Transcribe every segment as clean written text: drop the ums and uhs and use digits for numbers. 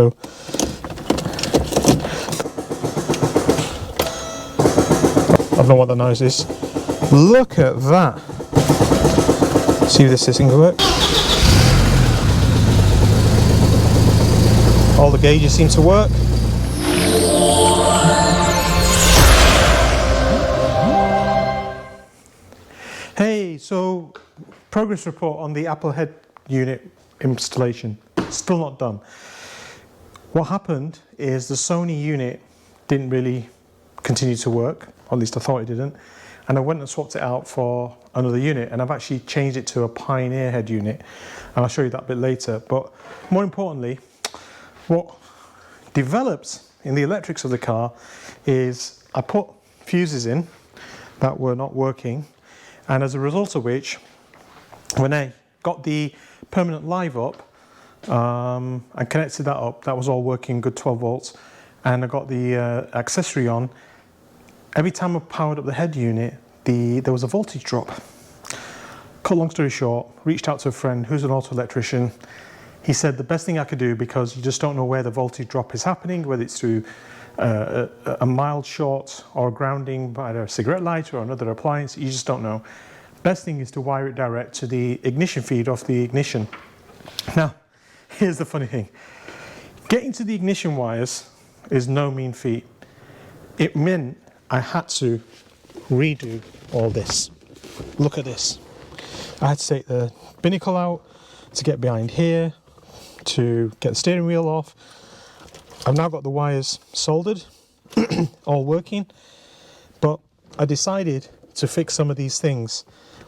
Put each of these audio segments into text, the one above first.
So I don't know what the noise is. Look at that. See if this thing can work. All the gauges seem to work. Hey, so progress report on the Apple head unit installation. Still not done. What happened is the Sony unit didn't really continue to work, or at least I thought it didn't, and I went and swapped it out for another unit, and I've actually changed it to a Pioneer head unit, and I'll show you that a bit later. But more importantly, what developed in the electrics of the car is I put fuses in that were not working, and as a result of which, when I got the permanent live up and connected that up, that was all working good 12 volts, and I got the accessory on. Every time I powered up the head unit, there was a voltage drop. Cut long story short, reached out to a friend who's an auto electrician. He said the best thing I could do, because you just don't know where the voltage drop is happening, whether it's through a mild short or grounding by a cigarette lighter or another appliance, you just don't know. Best thing is to wire it direct to the ignition feed off the ignition. Now, here's the funny thing. Getting to the ignition wires is no mean feat. It meant I had to redo all this. Look at this. I had to take the binnacle out to get behind here, to get the steering wheel off. I've now got the wires soldered, all working, but I decided to fix some of these things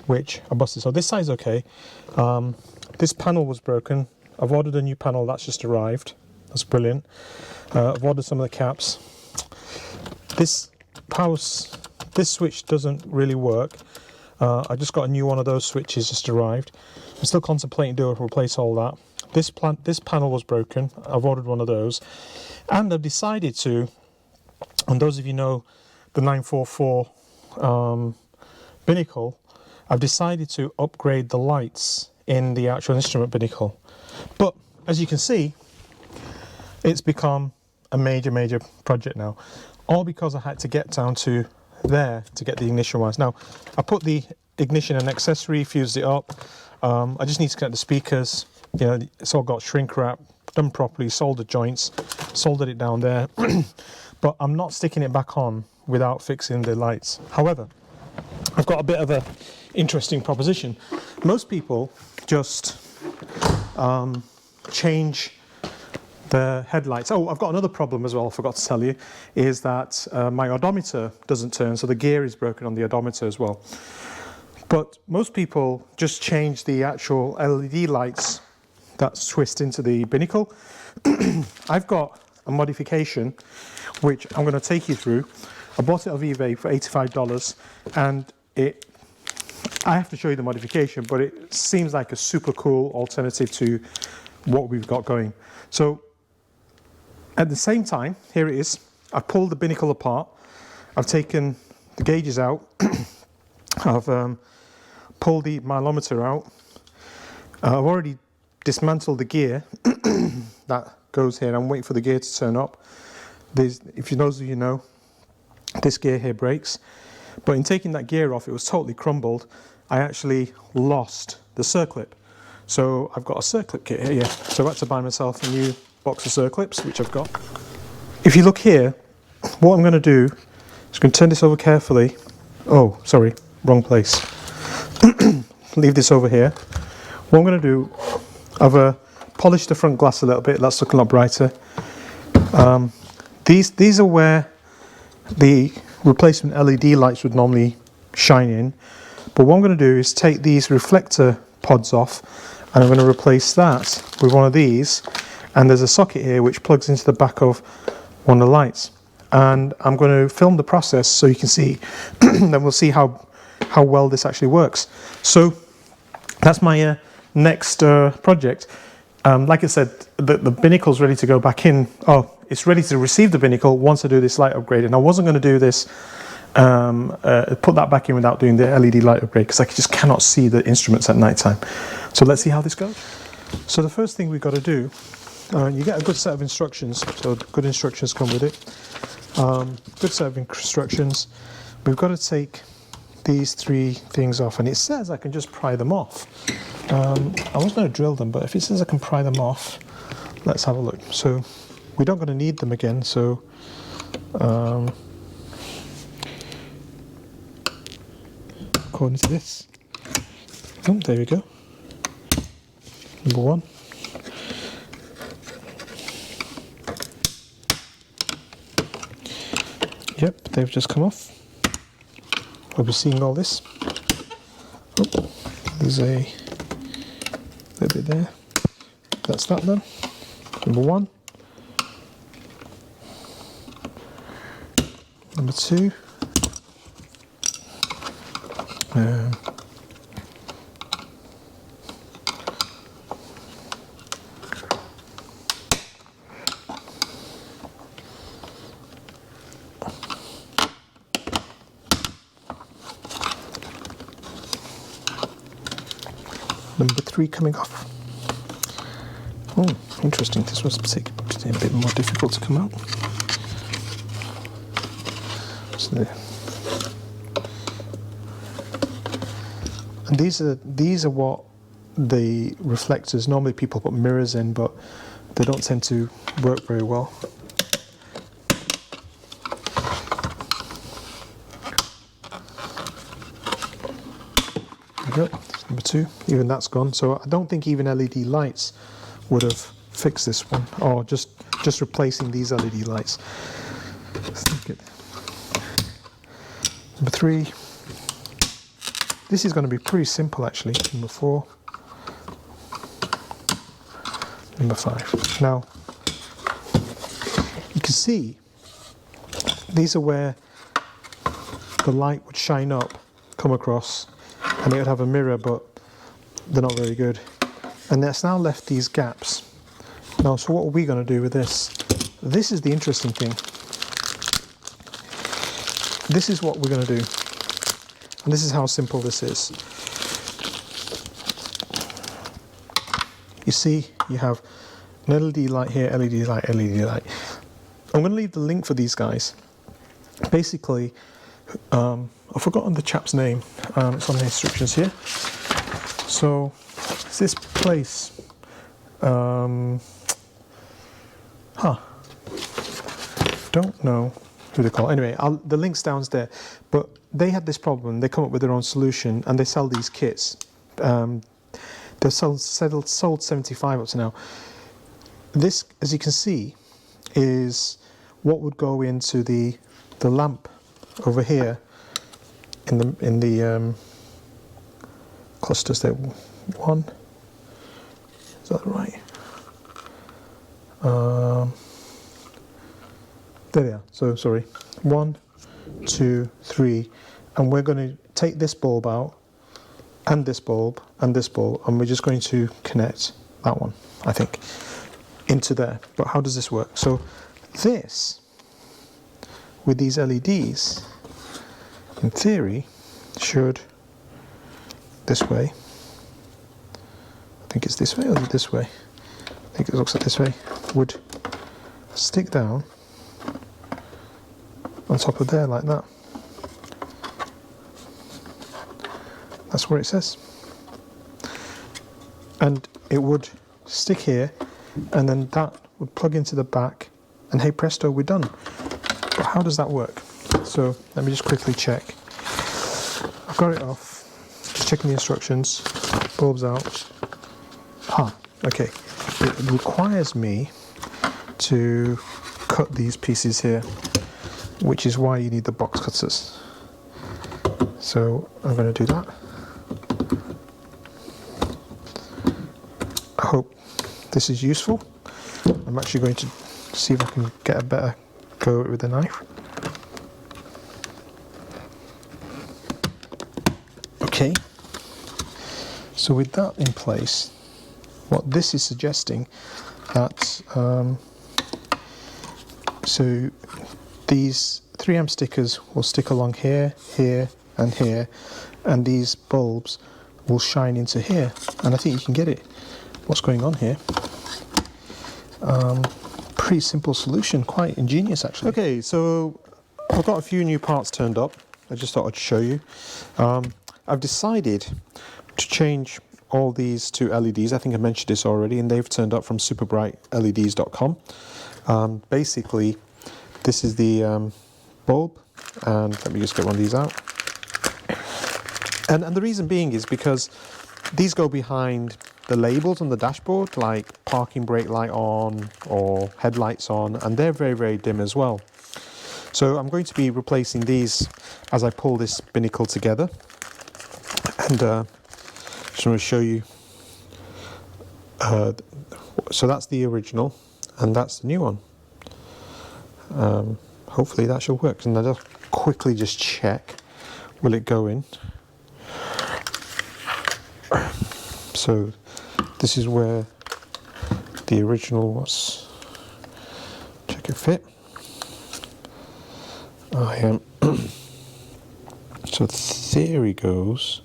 which are busted. So this side's okay. This panel was broken. I've ordered a new panel that's just arrived. That's brilliant. I've ordered some of the caps. This switch doesn't really work. I just got a new one of those switches just arrived. I'm still contemplating doing to replace all that. This panel was broken. I've ordered one of those, and I've decided to, and those of you know the 944 binnacle, I've decided to upgrade the lights in the actual instrument binnacle. But as you can see, it's become a major project now, all because I had to get down to there to get the ignition wires. Now, I put the ignition and accessory, fused it up. I just need to connect the speakers. You know, it's all got shrink wrap, done properly, soldered joints, soldered it down there. But I'm not sticking it back on without fixing the lights. However, I've got a bit of a interesting proposition. Most people just change the headlights. Oh, I've got another problem as well, I forgot to tell you, is that my odometer doesn't turn, so the gear is broken on the odometer as well. But most people just change the actual LED lights that's twist into the binnacle. I've got a modification which I'm going to take you through. I bought it off eBay for $85, and I have to show you the modification, but it seems like a super cool alternative to what we've got going. So at the same time, here it is. I've pulled the binnacle apart. I've taken the gauges out. I've pulled the mileometer out. I've already dismantled the gear that goes here. I'm waiting for the gear to turn up. If those of you know, this gear here breaks. But in taking that gear off, it was totally crumbled. I actually lost the circlip. So I've got a circlip kit here, yeah. So I had to buy myself a new box of circlips, which I've got. If you look here, what I'm going to do is going to turn this over carefully. Oh, sorry, wrong place. Leave this over here. What I'm going to do, I've polished the front glass a little bit. That's looking a lot brighter. These are where the replacement LED lights would normally shine in. But what I'm going to do is take these reflector pods off, and I'm going to replace that with one of these. And there's a socket here which plugs into the back of one of the lights. And I'm going to film the process so you can see. Then we'll see how well this actually works. So that's my next project. Like I said, the binnacle's ready to go back in. Oh, it's ready to receive the binnacle once I do this light upgrade. And I wasn't going to do this, put that back in without doing the LED light upgrade, because I just cannot see the instruments at night time. So let's see how this goes. So the first thing we've got to do You get a good set of instructions, so good instructions come with it. Good set of instructions. We've got to take these 3 things off, and it says I can just pry them off. I was going to drill them, but if it says I can pry them off, let's have a look. So we don't going to need them again, so according to this, oh, there we go. Number 1. Yep, they've just come off. We'll be seeing all this. Oh, there's a little bit there. That's that done. Number 1. Number 2. Number 3 coming off. Oh, interesting. This was a bit more difficult to come out. So there. And these are what the reflectors, normally people put mirrors in, but they don't tend to work very well. There we go. Number 2, even that's gone. So I don't think even LED lights would have fixed this one, or just replacing these LED lights. Let's think it. Number 3. This is going to be pretty simple actually. Number 4. Number 5. Now you can see these are where the light would shine up, come across, and it would have a mirror, but they're not very good. And that's now left these gaps. Now, so what are we going to do with this? This is the interesting thing. This is what we're going to do. And this is how simple this is. You see, you have an LED light here, LED light, LED light. I'm going to leave the link for these guys. Basically, I've forgotten the chap's name. It's on the instructions here. So, it's this place. Don't know who they call it. Anyway, the link's down there. But they had this problem. They come up with their own solution, and they sell these kits. They've sold 75 up to now. This, as you can see, is what would go into the lamp over here in the clusters there. 1, is that right? There they are. So sorry, 1, 2, 3, and we're going to take this bulb out, and this bulb, and this bulb, and we're just going to connect that one, I think, into there. But how does this work? So this, with these LEDs, in theory, should, this way, I think it's this way, or is it this way? I think it looks like this way, would stick down on top of there like that. That's where it says. And it would stick here, and then that would plug into the back, and hey presto, we're done. But how does that work? So let me just quickly check. I've got it off, just checking the instructions, bulbs out. Okay. It requires me to cut these pieces here, which is why you need the box cutters. So I'm going to do that. I hope this is useful. I'm actually going to see if I can get a better go at it with the knife. Okay, so with that in place, what this is suggesting that so these 3M stickers will stick along here, here, and here, and these bulbs will shine into here, and I think you can get it. What's going on here Pretty simple solution, quite ingenious actually. Okay, so I've got a few new parts turned up. I just thought I'd show you. I've decided to change all these to LEDs. I think I mentioned this already, and they've turned up from superbrightleds.com. Basically, this is the bulb, and let me just get one of these out. And the reason being is because these go behind the labels on the dashboard, like parking brake light on or headlights on, and they're very, very dim as well. So I'm going to be replacing these as I pull this binnacle together. And just want to show you. So that's the original, and that's the new one. Hopefully that should work. And I'll quickly just check. Will it go in? So this is where the original was. Check it fit. So theory goes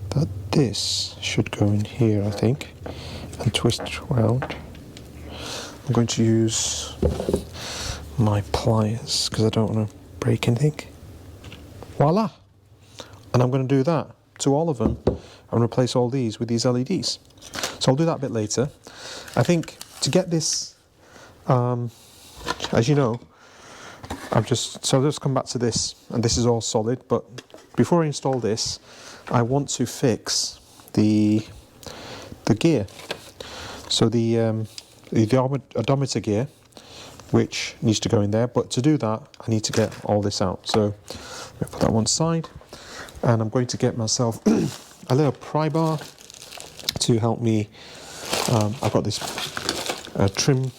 that this should go in here, I think, and twist around. I'm going to use my pliers because I don't want to break anything. Voila! And I'm going to do that to all of them and replace all these with these LEDs. So I'll do that a bit later. I think to get this, as you know, I'll just come back to this, and this is all solid, but before I install this, I want to fix the gear. So the odometer gear, which needs to go in there, but to do that, I need to get all this out. So I'll put that one side, and I'm going to get myself a little pry bar to help me. I've got this trim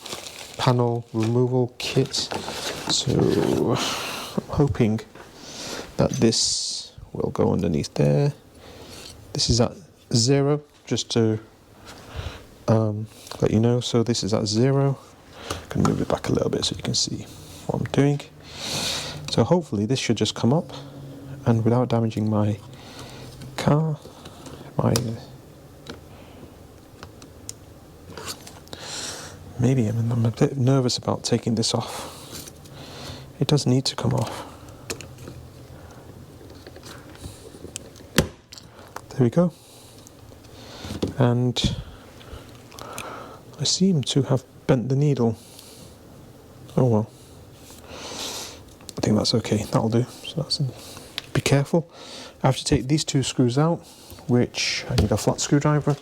panel removal kit, so I'm hoping that this will go underneath there. This is at 0, just to let you know. So this is at 0. I'm going to move it back a little bit so you can see what I'm doing. So hopefully this should just come up, and without damaging my car, maybe I'm a bit nervous about taking this off. It does need to come off. There we go. And I seem to have bent the needle. Oh well. I think that's okay. That'll do. So that's be careful. I have to take these two screws out, which I need a flat screwdriver.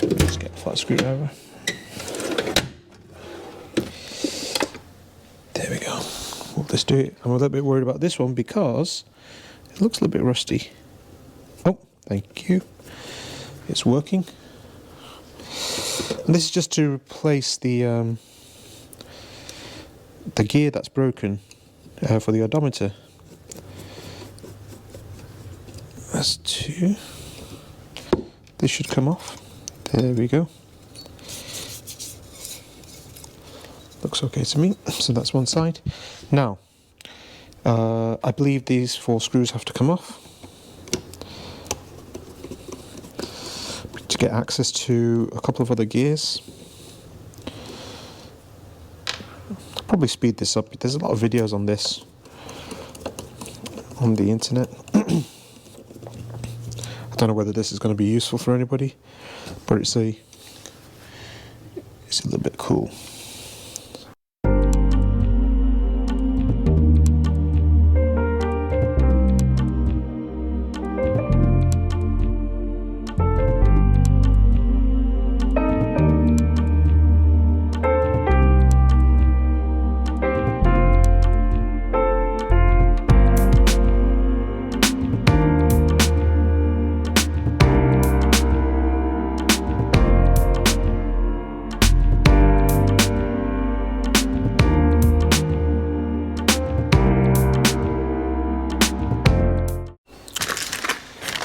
Let's get a flat screwdriver. There we go. We'll just do it. I'm a little bit worried about this one because it looks a little bit rusty. Oh, thank you. It's working. And this is just to replace the gear that's broken for the odometer. That's 2. This should come off. There we go. Looks okay to me. So that's one side. Now, I believe these 4 screws have to come off to get access to a couple of other gears. I'll probably speed this up. There's a lot of videos on this on the internet. I don't know whether this is going to be useful for anybody, but it's a little bit cool.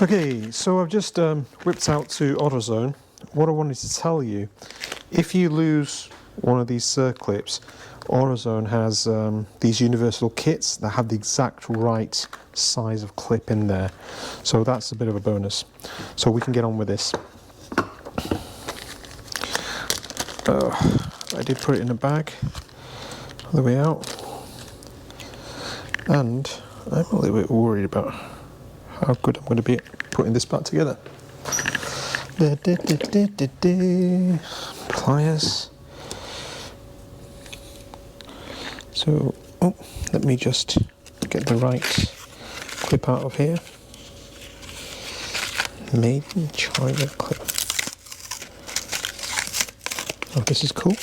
Okay, so I've just whipped out to AutoZone. What I wanted to tell you, if you lose one of these circlips, AutoZone has these universal kits that have the exact right size of clip in there. So that's a bit of a bonus. So we can get on with this. I did put it in a bag on the way out, and I'm a little bit worried about how good I'm going to be at putting this back together. Pliers. So, let me just get the right clip out of here. Made in China clip. Oh, this is cool.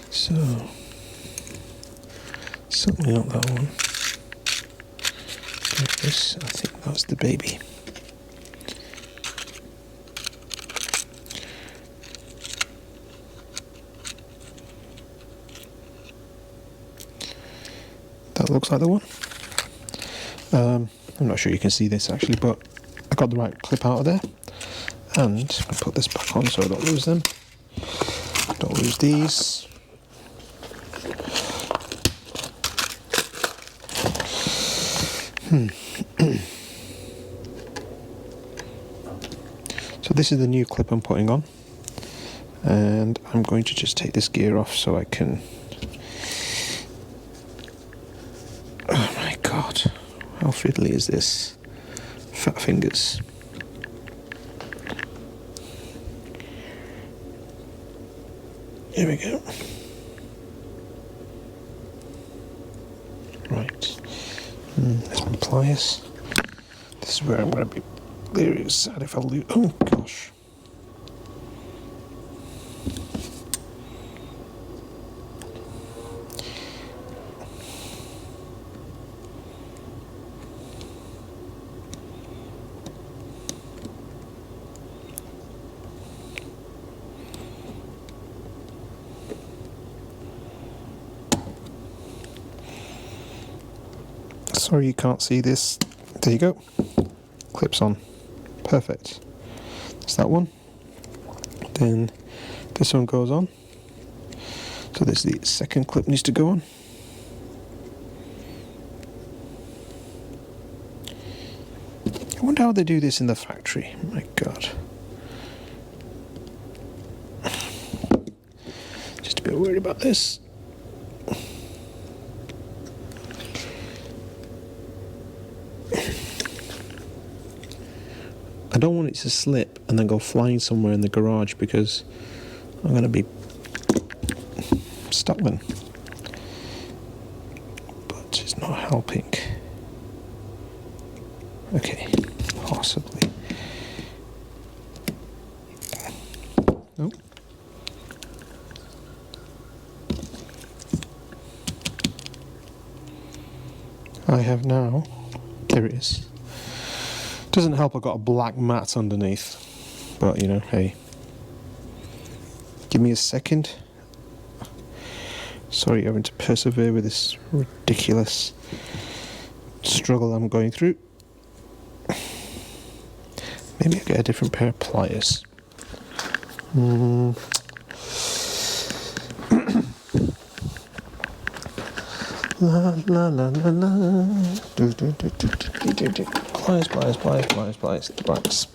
So, certainly not that one. This, I think that's the baby. That looks like the one. I'm not sure you can see this actually, but I got the right clip out of there, and I put this back on so I don't lose them. Don't lose these. So this is the new clip I'm putting on, and I'm going to just take this gear off so I can... Oh my god, how fiddly is this? Fat fingers. Here we go. Right. There's my pliers. This is where I'm going to be. There it is. Sad if I lose. Oh gosh. Sorry you can't see this. There you go. Clips on. Perfect. That's that one. Then this one goes on. So there's the second clip needs to go on. I wonder how they do this in the factory. My god. Just a bit worried about this. I don't want it to slip and then go flying somewhere in the garage because I'm going to be stuck then. But it's not helping. Okay, possibly. Nope. I have now. There it is. Doesn't help I got a black mat underneath, but you know, hey. Give me a second. Sorry having to persevere with this ridiculous struggle I'm going through. Maybe I'll get a different pair of pliers. La la la la la. Pliers.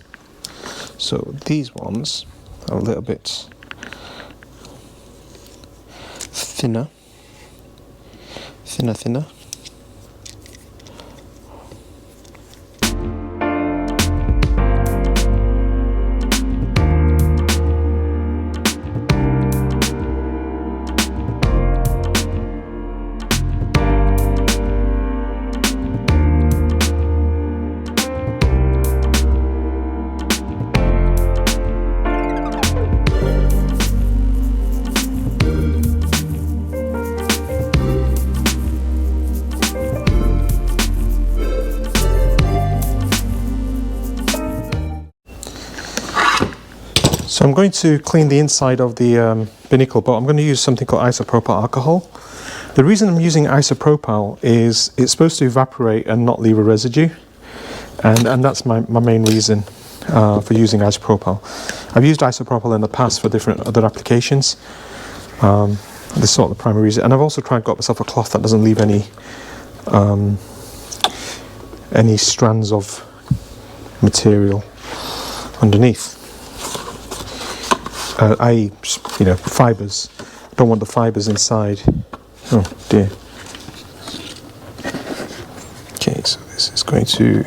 So these ones are a little bit thinner. So I'm going to clean the inside of the binnacle, but I'm going to use something called isopropyl alcohol. The reason I'm using isopropyl is it's supposed to evaporate and not leave a residue, and that's my main reason. for using isopropyl. I've used isopropyl in the past for different other applications. This is sort of the primary reason. And I've also tried got myself a cloth that doesn't leave any strands of material underneath. I.e., you know, fibres. I don't want the fibres inside. Oh dear. Okay, so this is going to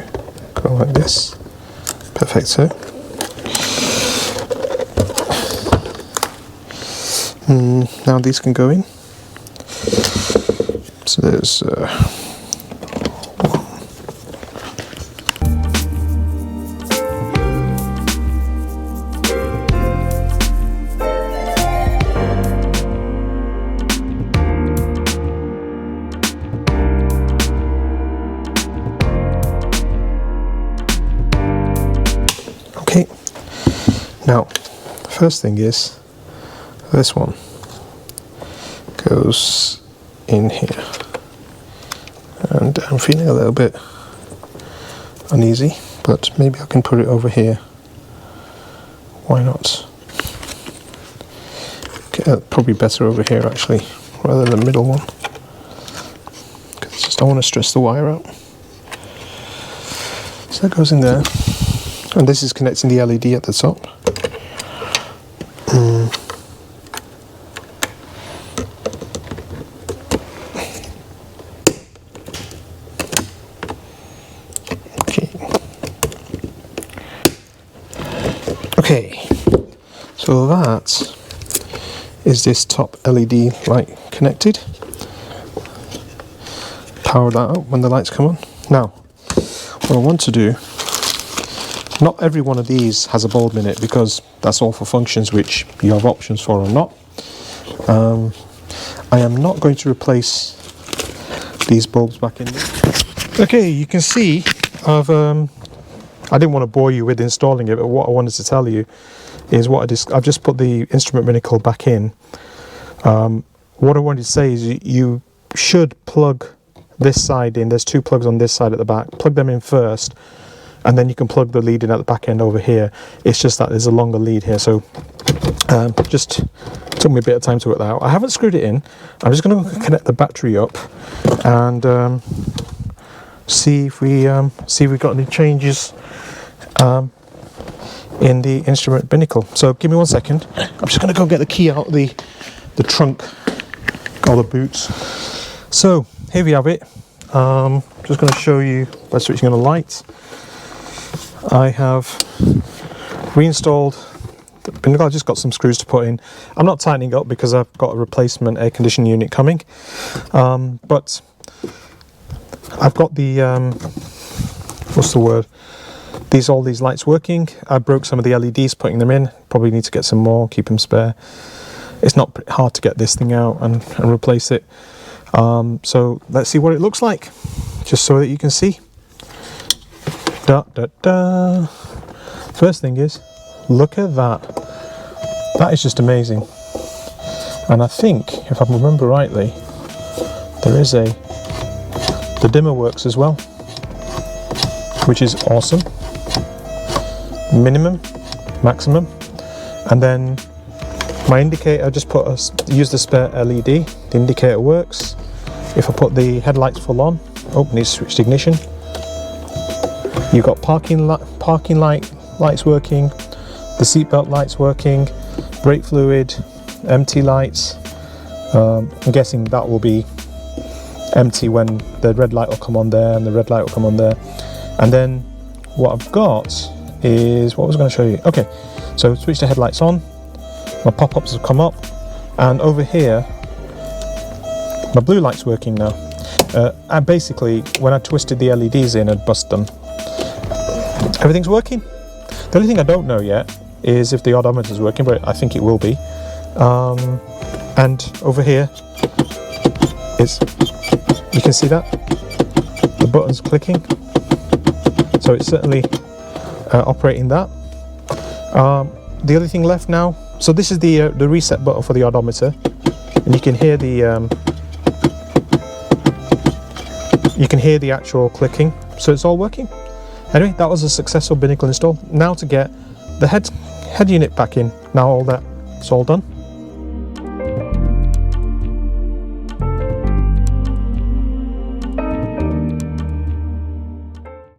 go like this. Perfecto. Now these can go in. So there's okay. Now, the first thing is this one goes in here, and I'm feeling a little bit uneasy, but maybe I can put it over here. Why not? Okay, probably better over here actually, rather than the middle one, because I just don't want to stress the wire out. So that goes in there, and this is connecting the LED at the top. Okay, so that is this top LED light connected. Power that up when the lights come on. Now, what I want to do, not every one of these has a bulb in it because that's all for functions which you have options for or not. I am not going to replace these bulbs back in there. Okay, you can see I didn't want to bore you with installing it, but what I wanted to tell you is I've just put the instrument binnacle back in. What I wanted to say is you should plug this side in. There's two plugs on this side at the back. Plug them in first, and then you can plug the lead in at the back end over here. It's just that there's a longer lead here, so just took me a bit of time to work that out. I haven't screwed it in. I'm just going to connect the battery up and see if we've got any changes in the instrument binnacle. So give me 1 second. I'm just going to go get the key out of the trunk or the boots. So here we have it. Just going to show you by switching on the light. I have reinstalled the binnacle. I just got some screws to put in. I'm not tightening up because I've got a replacement air conditioning unit coming, but I've got the what's the word? All these lights working. I broke some of the LEDs putting them in. Probably need to get some more, keep them spare. It's not hard to get this thing out and replace it. So let's see what it looks like, just so that you can see. Da, da, da. First thing is, look at that. That is just amazing. And I think, if I remember rightly, the dimmer works as well, which is awesome. Minimum, maximum, and then my indicator, I just use the spare LED. The indicator works. If I put the headlights full on, needs to switch to ignition. You've got parking lights working, the seatbelt lights working, brake fluid, empty lights. I'm guessing that will be empty when the red light will come on there and the red light will come on there. And then what I've got is what I was going to show you. Okay, so switch the headlights on. My pop-ups have come up, and over here my blue light's working now. And basically, when I twisted the LEDs in and bust them, everything's working. The only thing I don't know yet is if the odometer is working, but I think it will be. And over here, you can see that the button's clicking, so it's certainly operating that. The other thing left now, so this is the reset button for the odometer, and you can hear the actual clicking, so it's all working. Anyway, that was a successful binnacle install. Now to get the head unit back in. Now all that's all done.